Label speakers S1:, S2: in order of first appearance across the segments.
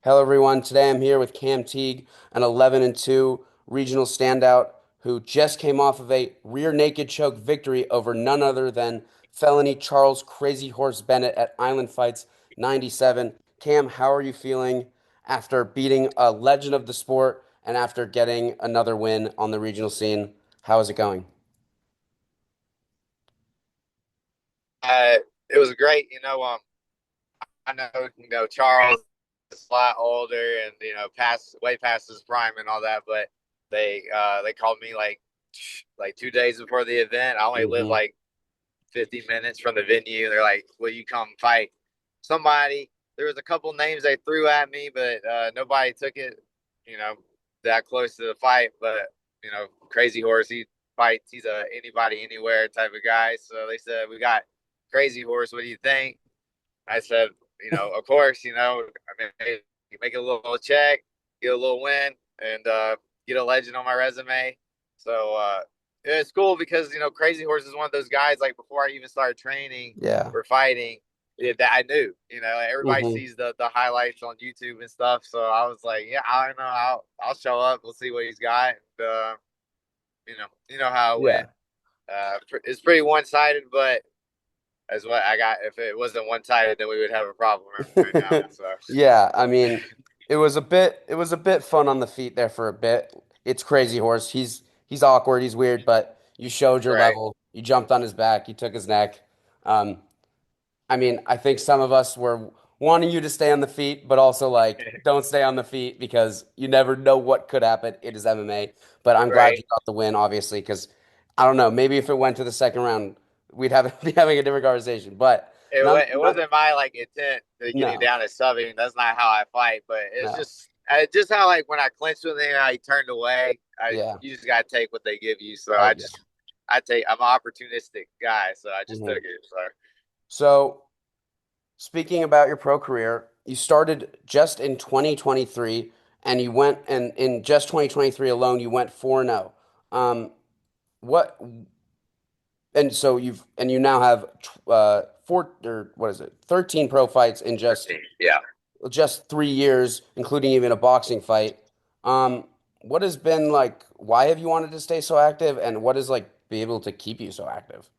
S1: Hello, everyone. Today I'm here with Cam Teague, an 11-2 regional standout who just came off of a rear naked choke victory over none other than felony Charles Krazy Horse Bennett at Island Fights 97. Cam, how are you feeling after beating a legend of the sport and after getting another win on the regional scene? How is it going?
S2: Uh, it was great. I know, Charles is a lot older and past way past his prime and all that, but they called me like 2 days before the event. I only live
S1: Hmm.
S2: like 50 minutes from the venue. They're like, "Will you come fight somebody?" There was a couple names they threw at me, but nobody took it, you know, that close to the fight. But Crazy Horse, he fights. He's a anybody anywhere type of guy. So they said, "We got Crazy Horse. What do you think?" I said, of course, I mean, hey, you make a little check, get a little win, and get a legend on my resume. So it's cool because Crazy Horse is one of those guys. Like before I even started training
S1: Yeah.
S2: or fighting, that I knew. Everybody
S1: Hmm.
S2: sees the highlights on YouTube and stuff. So I was like, yeah, I don't know. I'll show up. We'll see what he's got. And, you know how it went.
S1: Yeah.
S2: It's pretty one sided, but as what I got. If it wasn't one sided, then we would have a problem right now. So
S1: Yeah, I mean, it was a bit fun on the feet there for a bit. It's Crazy Horse. He's awkward, he's weird, but you showed your
S2: right,
S1: level. You jumped on his back, you took his neck. Um, I mean, I think some of us were wanting you to stay on the feet, but also like don't stay on the feet because you never know what could happen. It is MMA, but I'm glad
S2: right.
S1: you got the win, obviously, because I don't know, maybe if it went to the second round, we'd have be having a different conversation. But
S2: It wasn't my like intent to get him
S1: no,
S2: down as subbing. That's not how I fight. But it's
S1: no,
S2: just how like when I clinched with him, how he turned away. I
S1: yeah.
S2: You just gotta take what they give you. So
S1: Oh yeah.
S2: I'm an opportunistic guy, so I just took
S1: Mhm.
S2: it. So
S1: So, speaking about your pro career, you started just in 2023 and you went and in just 2023 alone you went 4-0. What and so you now have four or what is it? 13 pro fights in
S2: 13, yeah.
S1: just 3 years, including even a boxing fight. Um what has been like why have you wanted to stay so active and what is like be able to keep you so active?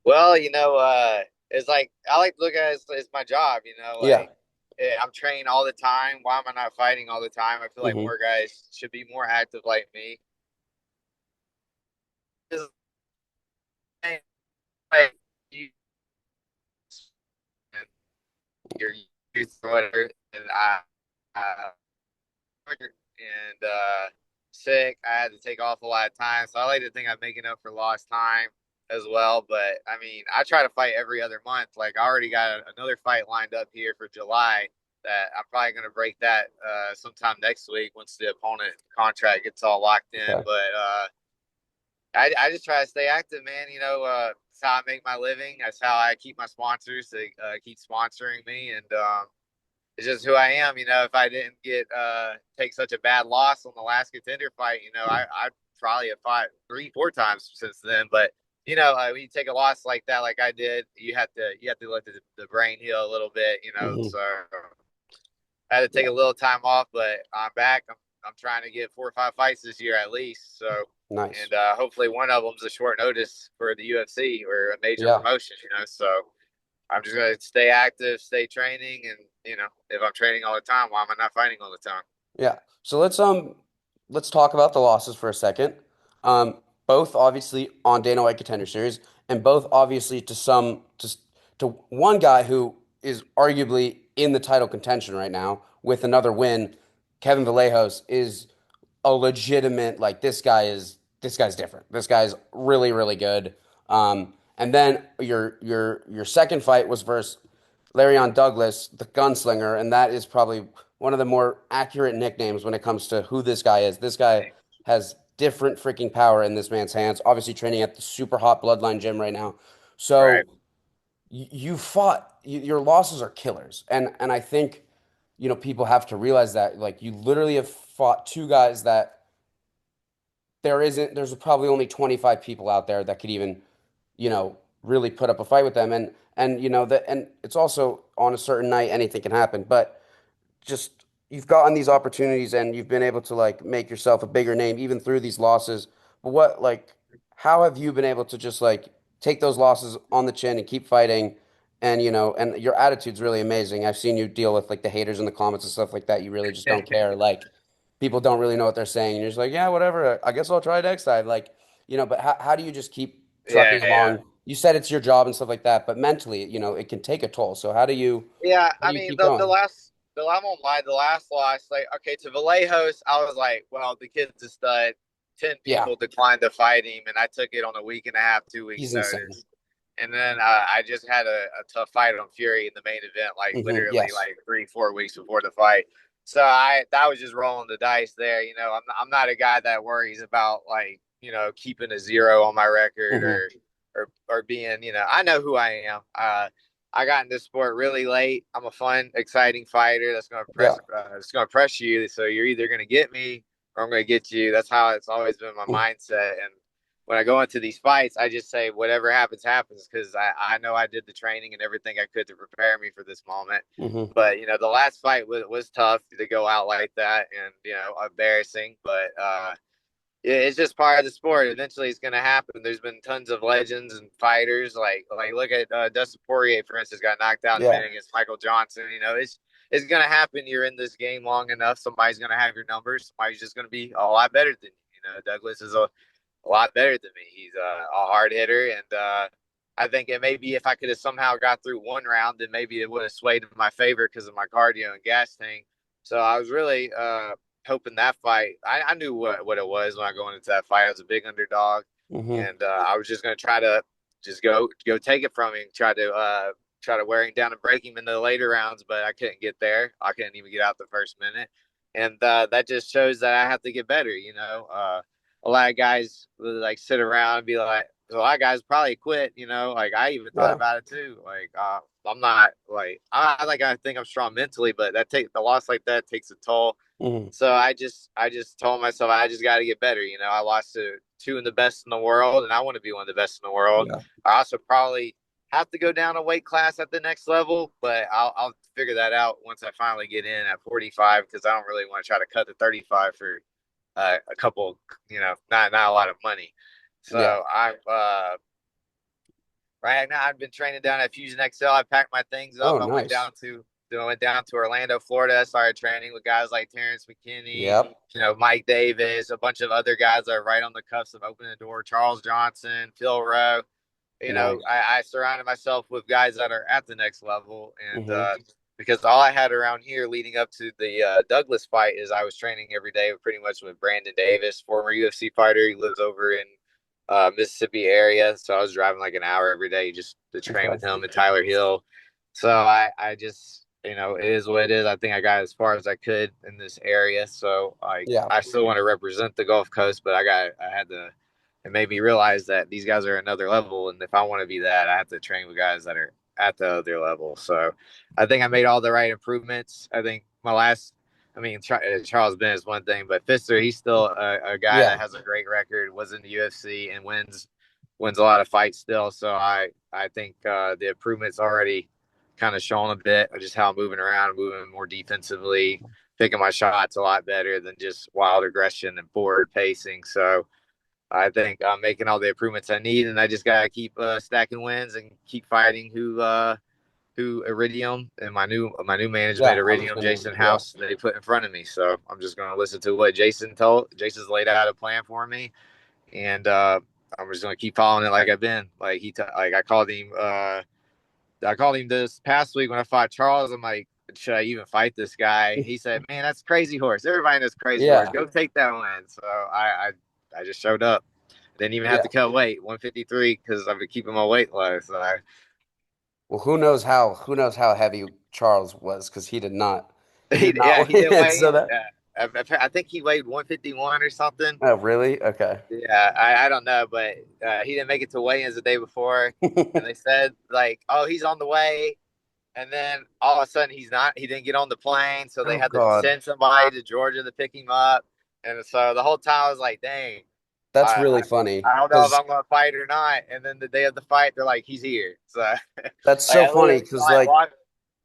S2: Well, it's like I like to look at it as my job.
S1: Yeah.
S2: I'm training all the time. Why am I not fighting all the time? I feel like
S1: Hmm.
S2: more guys should be more active like me. Just like you, your youth or whatever, and I and sick. I had to take off a lot of time, so I like to think I'm making up for lost time as well. But I mean, I try to fight every other month. Like I already got another fight lined up here for July that I'm probably going to break that sometime next week once the opponent contract gets all locked in.
S1: Okay.
S2: But I just try to stay active, man. That's how I make my living. That's how I keep my sponsors to keep sponsoring me, and it's just who I am. If I didn't get take such a bad loss on the last contender fight, I probably have fought 3, 4 times since then. But when you take a loss like that, like I did, you have to let the brain heal a little bit.
S1: Hmm.
S2: So I had to take a little time off, but I'm back. I'm trying to get 4 or 5 fights this year at least. So
S1: Nice.
S2: and hopefully one of them's a short notice for the UFC or a major
S1: Yeah.
S2: promotion. So I'm just gonna stay active, stay training, and if I'm training all the time, why am I not fighting all the time?
S1: Yeah. So let's talk about the losses for a second. Both obviously on Dana White Contender Series, and both obviously to one guy who is arguably in the title contention right now with another win. Kevin Vallejos is a legitimate like this guy's different. This guy's really really good. And then your second fight was versus Lerryan Douglas, the gunslinger, and that is probably one of the more accurate nicknames when it comes to who this guy is. This guy has different freaking power in this man's hands. Obviously training at the super hot Bloodline gym right now. So
S2: Right.
S1: you fought your losses are killers. And I think people have to realize that like you literally have fought two guys that there's probably only 25 people out there that could even really put up a fight with them and it's also on a certain night anything can happen, but just you've gotten these opportunities and you've been able to like make yourself a bigger name even through these losses. But what like how have you been able to just like take those losses on the chin and keep fighting? And and your attitude's really amazing. I've seen you deal with like the haters in the comments and stuff like that. You really just don't care. Like people don't really know what they're saying, and you're just like, yeah, whatever. I guess I'll try next time. Like, but how do you just keep
S2: Yeah,
S1: trucking
S2: yeah.
S1: along? You said it's your job and stuff like that, but mentally, it can take a toll. So
S2: Yeah,
S1: how
S2: I
S1: do you
S2: mean
S1: keep going?
S2: I won't lie, the last loss, like okay, to Vallejos, I was like, well, the kid's a stud. 10
S1: Yeah,
S2: people declined to fight him, and I took it on a week and a half, 2 weeks
S1: he's insane.
S2: notice. And then I just had a tough fight on Fury in the main event, like literally
S1: Yes.
S2: like 3, 4 weeks before the fight. So I was just rolling the dice there. I'm not a guy that worries about like keeping a zero on my record
S1: Hmm.
S2: or being I know who I am. I got in this sport really late. I'm a fun, exciting fighter that's gonna
S1: Yeah.
S2: press you. So you're either gonna get me or I'm gonna get you. That's how it's always been my mindset. And when I go into these fights, I just say whatever happens, happens because I know I did the training and everything I could to prepare me for this moment.
S1: Hmm.
S2: But the last fight was tough to go out like that and embarrassing. But yeah, it's just part of the sport. Eventually, it's going to happen. There's been tons of legends and fighters. Like look at Dustin Poirier, for instance, got knocked out in a
S1: Yeah.
S2: minute against Michael Johnson. It's going to happen. You're in this game long enough. Somebody's going to have your numbers. Somebody's just going to be a lot better than you. Douglas is a lot better than me. He's a hard hitter, and I think it maybe if I could have somehow got through one round, then maybe it would have swayed in my favor because of my cardio and gas tank. So I was really hoping that fight. I knew what it was when I go into that fight. I was a big underdog,
S1: Hmm.
S2: and I was just going to try to just go take it from him, try to wear him down and break him in the later rounds, but I couldn't get there. I couldn't even get out the first minute, and that just shows that I have to get better. A lot of guys like sit around and be like, a lot of guys probably quit. Like I even thought
S1: Yeah.
S2: about it too. Like I'm not like I think I'm strong mentally, but that take the loss like that takes a toll.
S1: Hmm.
S2: So I just told myself I just got to get better. I lost to two of the best in the world, and I want to be one of the best in the world.
S1: Yeah.
S2: I also probably have to go down a weight class at the next level, but I'll figure that out once I finally get in at 45 because I don't really want to try to cut to 35 for a couple, not a lot of money. So
S1: Yeah.
S2: right now I've been training down at Fusion XL. I packed my things up.
S1: Oh, nice.
S2: I went down to Orlando, Florida. I started training with guys like Terrence McKinney,
S1: Yep.
S2: Mike Davis, a bunch of other guys that are right on the cusp of opening the door. Charles Johnson, Phil Rowe.
S1: Nice.
S2: I surrounded myself with guys that are at the next level, and
S1: Hmm.
S2: because all I had around here leading up to the Douglas fight is I was training every day, pretty much with Brandon Davis, former UFC fighter. He lives over in Mississippi area, so I was driving like an hour every day just to train
S1: Okay.
S2: with him and Tyler Hill. So I just it is what it is. I think I got as far as I could in this area, so
S1: Yeah.
S2: I still want to represent the Gulf Coast, but I had to. It made me realize that these guys are another level, and if I want to be that, I have to train with guys that are at the other level. So I think I made all the right improvements. I think my last I mean, Charles Bennett is one thing, but Pfister, he's still a guy
S1: Yeah.
S2: that has a great record, was in the UFC, and wins a lot of fights still. So I think the improvements already kind of shown a bit of just how I'm moving around, moving more defensively, picking my shots a lot better than just wild aggression and forward pacing. So I think I'm making all the improvements I need, and I just gotta keep stacking wins and keep fighting who Iridium and my new
S1: Yeah.
S2: management
S1: I was
S2: Iridium
S1: gonna.
S2: Jason
S1: Yeah.
S2: House they put in front of me. So I'm just gonna listen to what Jason told. Jason's laid out a plan for me, and I'm just gonna keep following it like I've been. Like like I called him this past week when I fought Charles. I'm like, should I even fight this guy? He said, "Man, that's Crazy Horse. Everybody knows Crazy Horse.
S1: Yeah.
S2: Go take that one." So I just showed up. Didn't even have
S1: Yeah.
S2: to cut weight, 153, because I've been keeping my weight low. So
S1: Well, who knows how heavy Charles was because he did not
S2: yeah, he didn't
S1: win.
S2: weigh
S1: So
S2: in.
S1: that.
S2: I think he weighed 151 or something.
S1: Oh, really? Okay.
S2: Yeah, I don't know, but he didn't make it to weigh-ins the day before, and they said like, "Oh, he's on the way," and then all of a sudden he's not. He didn't get on the plane, so they
S1: Oh
S2: had to
S1: God.
S2: send somebody to Georgia to pick him up, and so the whole time I was like, "Dang,
S1: That's
S2: I
S1: really
S2: I,
S1: funny
S2: I don't know if
S1: because
S2: I'm gonna fight or not." And then the day of the fight, they're like, "He's here," so
S1: that's
S2: like
S1: so
S2: I
S1: funny
S2: literally
S1: because like
S2: walked.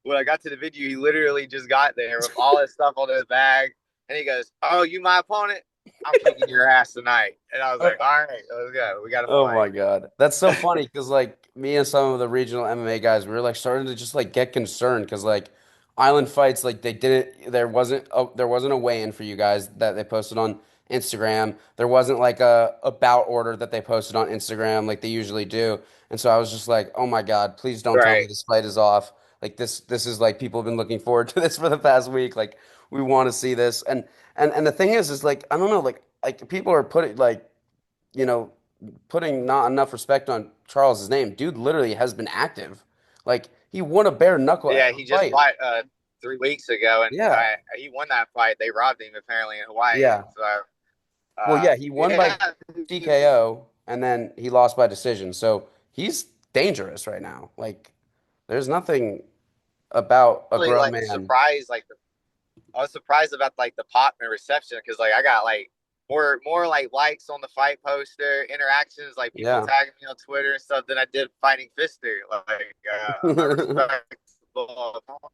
S2: when I got to the venue, he literally just got there with all his stuff on his bag, and he goes, "Oh, you my opponent? I'm kicking your ass tonight." And I was like, "All right, let's go. We got to
S1: Oh
S2: fight."
S1: my God. That's so funny because like me and some of the regional MMA guys, we were like starting to just like get concerned because like Island Fights, like they didn't there wasn't a weigh-in for you guys that they posted on Instagram. There wasn't like a bout order that they posted on Instagram like they usually do. And so I was just like, oh my God, please don't tell me
S2: Right.
S1: this fight is off. Like this is like people have been looking forward to this for the past week. Like we want to see this. And the thing is like I don't know, like people are putting like you know, putting not enough respect on Charles's name. Dude literally has been active. Like he won a bare knuckle
S2: Yeah, he just
S1: fight.
S2: fought 3 weeks ago, and
S1: Yeah.
S2: he won that fight. They robbed him apparently in Hawaii.
S1: Yeah.
S2: So
S1: Well, yeah, he won by
S2: yeah,
S1: TKO and then he lost by decision. So he's dangerous right now. Like there's nothing about a
S2: really
S1: grown
S2: like
S1: man.
S2: surprised. Like I was surprised about like the pop and reception because like I got like more like likes on the fight poster, interactions, like people
S1: Yeah.
S2: tagging me on Twitter and stuff than I did fighting Fister. Like a respectable opponent,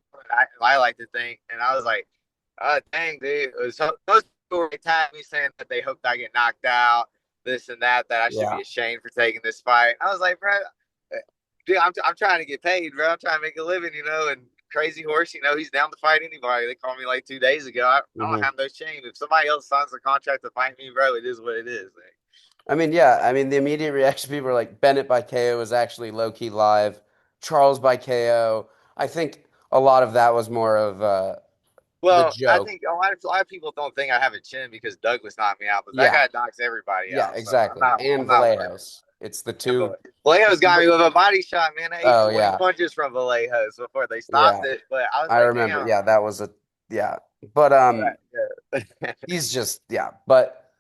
S2: I like to think, and I was like, dang, dude. It was so, those people were tagging me saying that they hoped I get knocked out, this and that, that I should
S1: Yeah.
S2: be ashamed for taking this fight. I was like, bro, dude, I'm trying to get paid, bro. I'm trying to make a living, and Krazy Horse, he's down to fight anybody. They called me like 2 days ago. I don't
S1: hmm
S2: have no shame. If somebody else signs a contract to fight me, bro, it is what it is. Like,
S1: I mean, yeah. I mean, the immediate reaction people are like Bennett by KO was actually low key live. Charles by KO. I think a lot of that was more of the
S2: well, I
S1: joke.
S2: think a lot of people don't think I have a chin because Douglas knocked me out, but that
S1: Yeah,
S2: guy knocks everybody
S1: yeah,
S2: out. So I'm
S1: exactly.
S2: not
S1: And
S2: I'm not worried.
S1: Vallejos. It's the
S2: And
S1: two.
S2: Vallejos got me with a body shot, man. I ate
S1: Oh
S2: 20
S1: yeah,
S2: punches from Vallejos before they stopped
S1: yeah.
S2: it, but I was
S1: I
S2: like,
S1: remember.
S2: damn.
S1: Yeah, that was a yeah. But
S2: Yeah.
S1: he's just yeah. But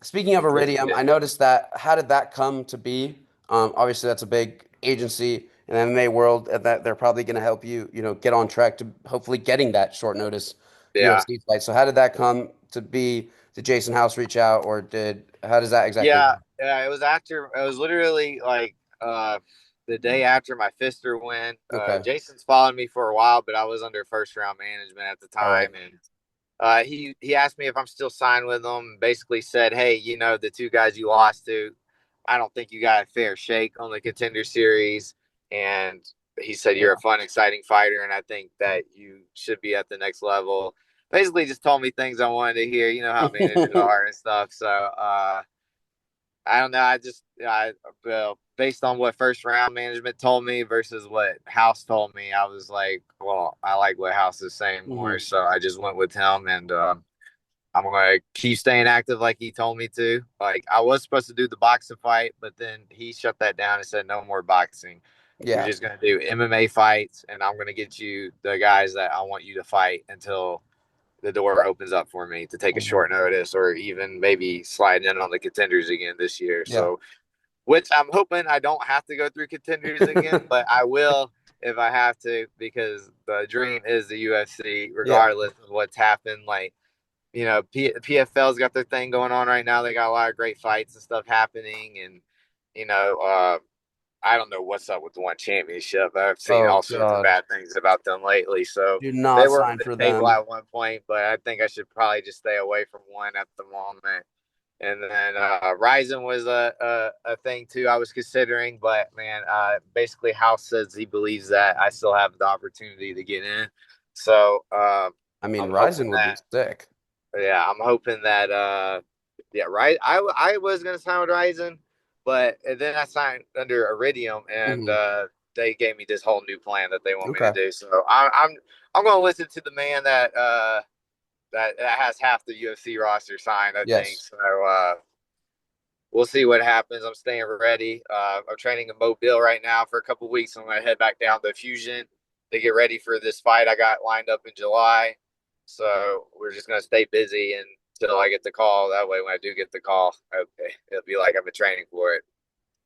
S1: speaking of Iridium, I noticed that. How did that come to be? Obviously, that's a big agency in the MMA world, and that they're probably going to help you, get on track to hopefully getting that short notice
S2: Yeah.
S1: UFC fight. So, how did that come to be? Did Jason House reach out, or how does that exactly
S2: Yeah,
S1: work?
S2: yeah. It was literally like the day after my Fister win.
S1: Okay,
S2: Jason's followed me for a while, but I was under first round management at the
S1: all right.
S2: time, and he asked me if I'm still signed with them. Basically said, hey, the two guys you lost to, I don't think you got a fair shake on the Contender Series, and he said you're a
S1: Yeah.
S2: fun, exciting fighter, and I think that you should be at the next level. Basically, just told me things I wanted to hear. You know how managers are and stuff. So I don't know. Well, based on what first round management told me versus what House told me, I was like, well, I like what House is saying more.
S1: hmm
S2: So I just went with him, and I'm going to keep staying active like he told me to. Like I was supposed to do the boxing fight, but then he shut that down and said no more boxing. You're
S1: Yeah.
S2: just going to do MMA fights, and I'm going to get you the guys that I want you to fight until the door opens up for me to take a
S1: hmm
S2: short notice or even maybe slide in on the contenders again this year.
S1: Yeah.
S2: So, which I'm hoping I don't have to go through contenders again, but I will if I have to because the dream is the UFC,
S1: Yeah.
S2: regardless of what's happened. Like, PFL's got their thing going on right now. They got a lot of great fights and stuff happening. And, you know, uh, I don't know what's up with the one championship. I've seen
S1: Oh
S2: all sorts of
S1: God.
S2: bad things about them lately. So
S1: Do
S2: they
S1: not
S2: were on
S1: sign
S2: the
S1: for
S2: table
S1: them.
S2: at one point, but I think I should probably just stay away from one at the moment. And then Ryzen was a thing too I was considering, but man, basically House says he believes that I still have the opportunity to get in. So
S1: I mean,
S2: I'm hoping
S1: Ryzen would be
S2: that
S1: sick.
S2: yeah, I'm hoping that yeah, right. I was gonna sign with Ryzen, but then I signed under Iridium, and
S1: hmm
S2: they gave me this whole new plan that they want me to
S1: Okay.
S2: do. So I'm gonna listen to the man that has half the UFC roster signed. I think
S1: Yes.
S2: so. We'll see what happens. I'm staying ready. I'm training in Mobile right now for a couple of weeks. I'm gonna head back down to Fusion to get ready for this fight I got lined up in July. So we're just gonna stay busy until I get the call. That way, when I do get the call, okay, it'll be like I've been training for it.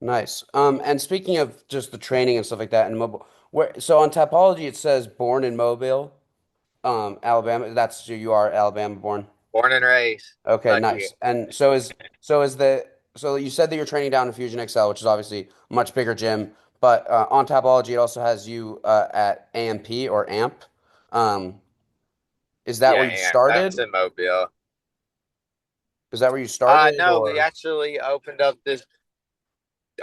S1: Nice. And speaking of just the training and stuff like that in mobile, so on Tapology it says born in Mobile, Alabama. That's you are Alabama born.
S2: Born and raised,
S1: Okay,
S2: lucky.
S1: nice. And so is the so you said that you're training down in Fusion XL, which is obviously a much bigger gym, but on Tapology, it also has you at AMP or AMP. Um, is that
S2: Yeah,
S1: where you
S2: and that's
S1: started?
S2: in Mobile.
S1: Is that where you started,
S2: No, we
S1: or
S2: actually opened up this.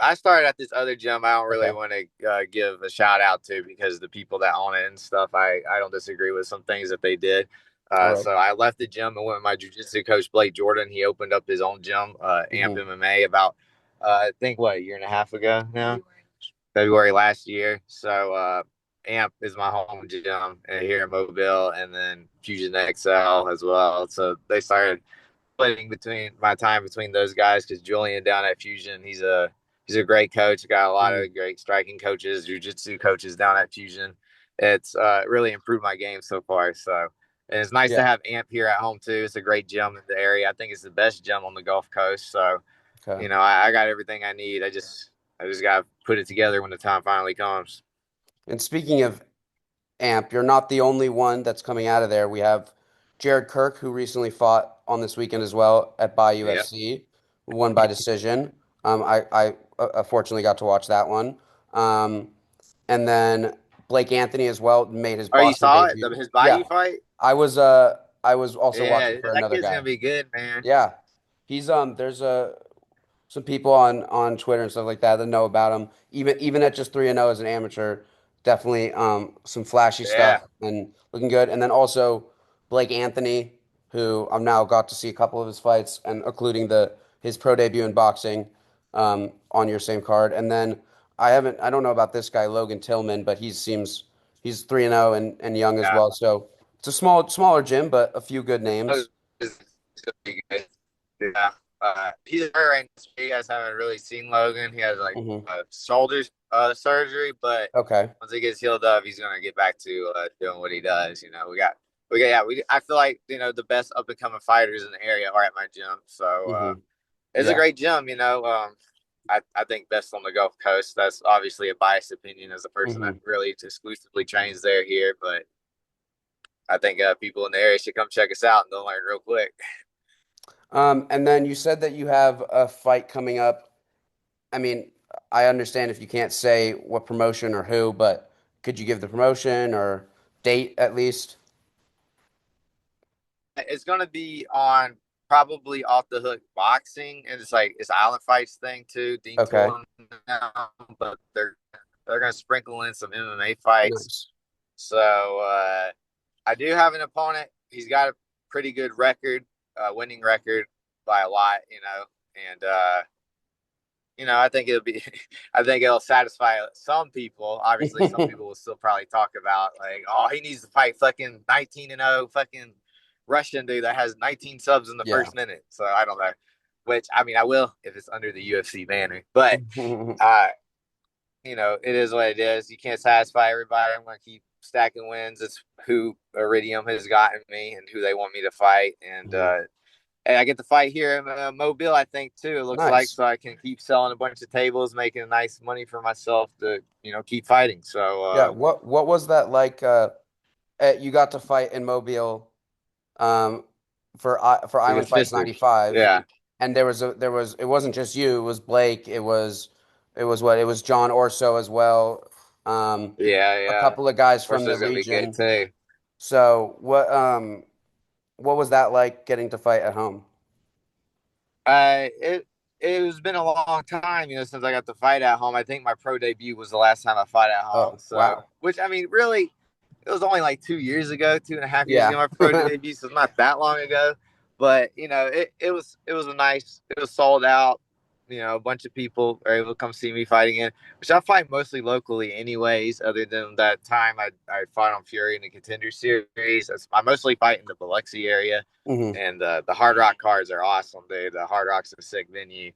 S2: I started at this other gym. I don't really
S1: okay?
S2: want to give a shout out to because the people that own it and stuff. I don't disagree with some things that they did.
S1: All right.
S2: So I left the gym and went with my jujitsu coach Blake Jordan. He opened up his own gym, Amp
S1: Hmm.
S2: MMA, about I think what, a year and a half ago now, February last year. So Amp is my home gym here in Mobile, and then Fusion XL as well. So they started splitting between my time between those guys because Julian down at Fusion, he's a great coach. Got a lot
S1: Hmm.
S2: of great striking coaches, jiu-jitsu coaches down at Fusion. It's really improved my game so far. So and it's nice to
S1: Yeah.
S2: have Amp here at home too. It's a great gym in the area. I think it's the best gym on the Gulf Coast. So
S1: Okay.
S2: I got everything I need. I just got to put it together when the time finally comes.
S1: And speaking of AMP, you're not the only one that's coming out of there. We have Jared Kirk, who recently fought on this weekend as well at Bayou
S2: Yeah.
S1: FC, won by decision. I fortunately got to watch that one. Um, and then Blake Anthony as well made his
S2: Oh, you
S1: Boston
S2: saw it?
S1: debut.
S2: His
S1: Yeah,
S2: Bayou fight?
S1: I was also watching
S2: Yeah,
S1: for
S2: that
S1: another
S2: kid's gonna
S1: guy.
S2: be good, man.
S1: Yeah, he's there's a some people on Twitter and stuff like that that know about him. Even at just 3-0 as an amateur, definitely some flashy
S2: Yeah.
S1: stuff and looking good. And then also Blake Anthony, who I've now got to see a couple of his fights and including the his pro debut in boxing on your same card. And then I don't know about this guy Logan Tillman, but he's 3-0 and young as
S2: Yeah.
S1: well. So it's a smaller gym, but a few good names.
S2: Is gonna be good. Yeah. He's hurt right now. You guys haven't really seen Logan. He has like
S1: Hmm.
S2: shoulder surgery, but
S1: Okay.
S2: once he gets healed up, he's gonna get back to doing what he does. Yeah. I feel like the best up and coming fighters in the area are at my gym. So
S1: Hmm.
S2: it's a
S1: Yeah.
S2: great gym. I think best on the Gulf Coast. That's obviously a biased opinion as a person that
S1: Hmm.
S2: really exclusively trains there here, but I think people in the area should come check us out and they'll learn real quick.
S1: And then you said that you have a fight coming up. I mean, I understand if you can't say what promotion or who, but could you give the promotion or date at least?
S2: It's gonna be on probably Off the Hook Boxing, and it's Island Fights thing too. Dean
S1: Okay.
S2: told them now, but they're gonna sprinkle in some MMA fights.
S1: Nice.
S2: So I do have an opponent. He's got a pretty good record, winning record by a lot, and I think it'll be, I think it'll satisfy some people. Obviously, some people will still probably talk about like, oh, he needs to fight fucking 19-0, fucking Russian dude that has 19 subs in the
S1: Yeah.
S2: first minute. So I don't know. Which I mean, I will if it's under the UFC banner. But uh, it is what it is. You can't satisfy everybody. I'm gonna keep stacking wins. It's who Iridium has gotten me and who they want me to fight, and I get to fight here in Mobile, I think, too, it looks like.
S1: Nice.
S2: So I can keep selling a bunch of tables, making nice money for myself to, keep fighting. So,
S1: Yeah. What was that like? You got to fight in Mobile um, for
S2: we got
S1: Island Fights
S2: Fister.
S1: 95,
S2: Yeah.
S1: and there was it wasn't just you. It was Blake. It was what? It was John Orso as well.
S2: Yeah.
S1: A
S2: Yeah.
S1: couple of guys from the
S2: Horse going to be good,
S1: region.
S2: too.
S1: So what was that like getting to fight at home?
S2: It has been a long time, since I got to fight at home. I think my pro debut was the last time I fought at home.
S1: Oh,
S2: So,
S1: wow.
S2: which I mean, really, it was only like 2 years ago, 2.5 years ago,
S1: Yeah.
S2: my pro debut. So it's not that long ago, but it was it was sold out. A bunch of people are able to come see me fighting in, which I fight mostly locally, anyways. Other than that time I fought on Fury in the Contender Series, I mostly fight in the Biloxi area,
S1: Hmm.
S2: and the Hard Rock cards are awesome, dude. The Hard Rock's a sick venue,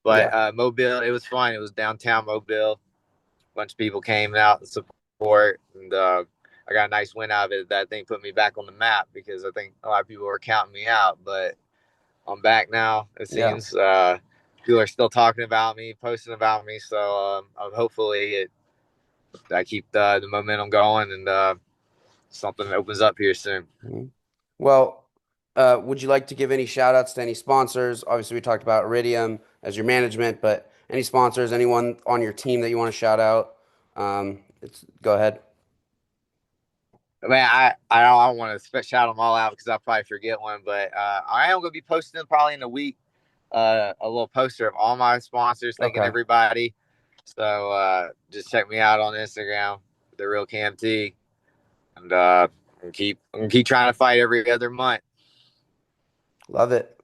S2: but
S1: Yeah.
S2: Mobile, it was fun. It was downtown Mobile. A bunch of people came out to support, and I got a nice win out of it. That thing put me back on the map because I think a lot of people were counting me out, but I'm back now. It
S1: Yeah.
S2: seems people are still talking about me, posting about me. So hopefully I keep the momentum going, and something opens up here soon.
S1: Mhm. Well, would you like to give any shout outs to any sponsors? Obviously, we talked about Iridium as your management, but any sponsors, anyone on your team that you want to shout out? It's go ahead.
S2: Man, I don't want to shout them all out because I'll probably forget one, but I am going to be posting probably in a week a little poster of all my sponsors, thanking
S1: Okay.
S2: everybody. So just check me out on Instagram, the real Cam Teague, and I'm gonna keep trying to fight every other month.
S1: Love it.